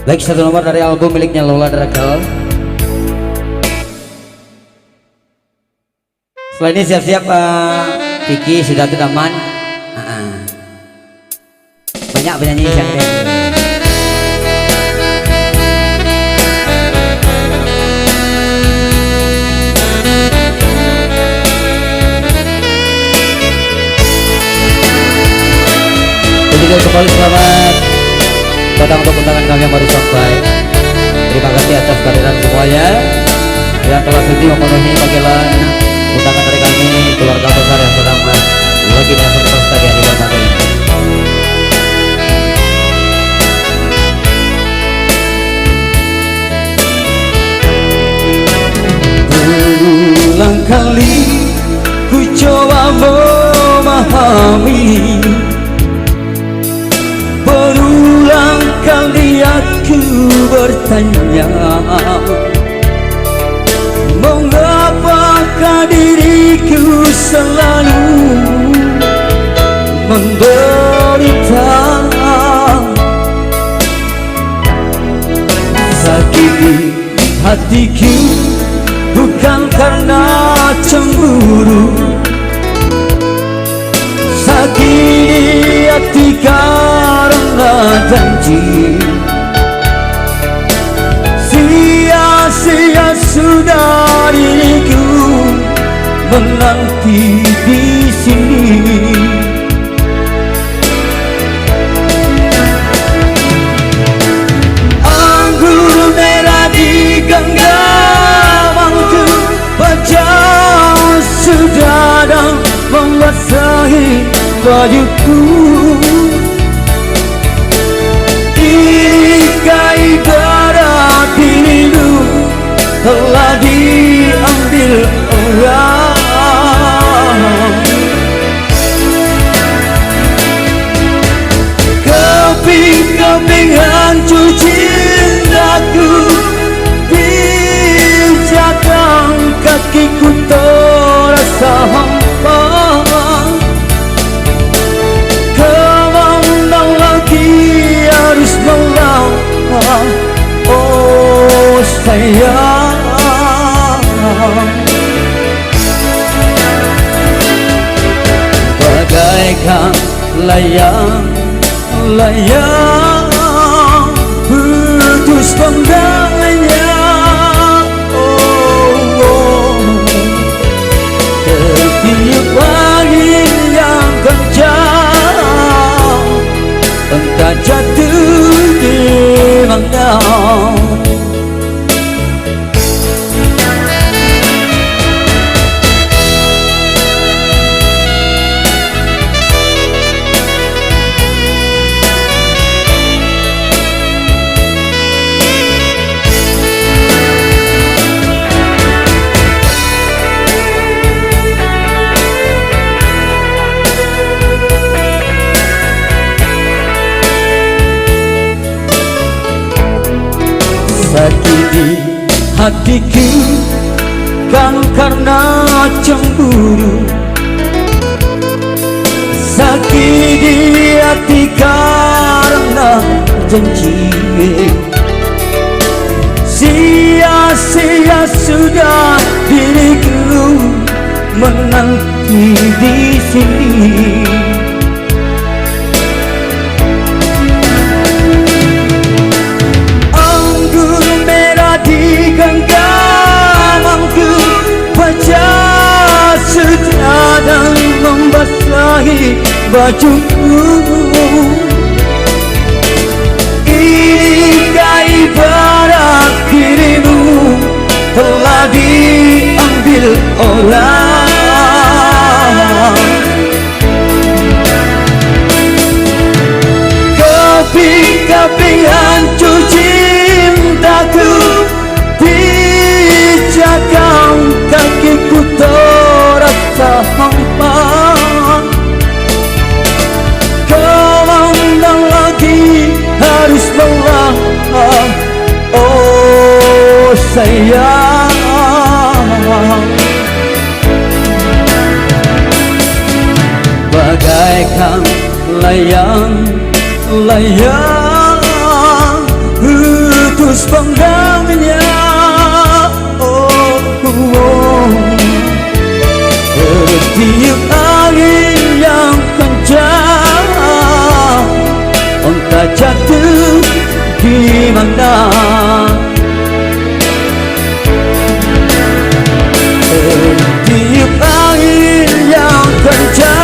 Baik, satu nomor dari album miliknya Lola Drakel. Setelah ini siap-siap Vicky sudah teman. Banyak penyanyi yang keren. Jadi kembali selamat datang untuk undangan kami yang baru sampai. Terima kasih atas kehadiran semuanya yang telah sudi memenuhi panggilan undangan dari kami, keluarga besar yang sedang lagi masuk pesta di hari pertama ini. Berulang kali ku coba memahami, berulang kali aku bertanya, mengapakah diriku selalu menderita, sakiti hatiku bukan karena cemburu, sakiti hati karena janji. Sia-sia sudah diriku menanti di sini. Anggur merah di genggamanku, pejam sudah dan membasahi bajuku. Ikai darah dirimu telah diambil orang. Keping-keping hancur cintaku, pijakan kakiku terasa hampa. Kemana lagi harus melawan, oh sayang. Bagaikan layang-layang putus penggalanya, oh, tertiup angin yang kencang, entah jatuh di mana. Sakiti hatiku kan karena cemburu, sakiti hati karena janji. Sia-sia sudah diriku menanti di sini. Di genggamanku, pecah sudah dan membasahi bajuku. Ikai ibarat dirimu telah diambil orang. Keping-keping hancur cintaku, pijakan kakiku terasa hampa. Kemana lagi harus melawan, oh sayang. Bagaikan layang-layang di mana tiup angin yang kencang,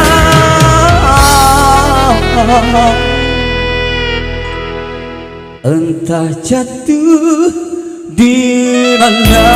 entah jatuh di mana.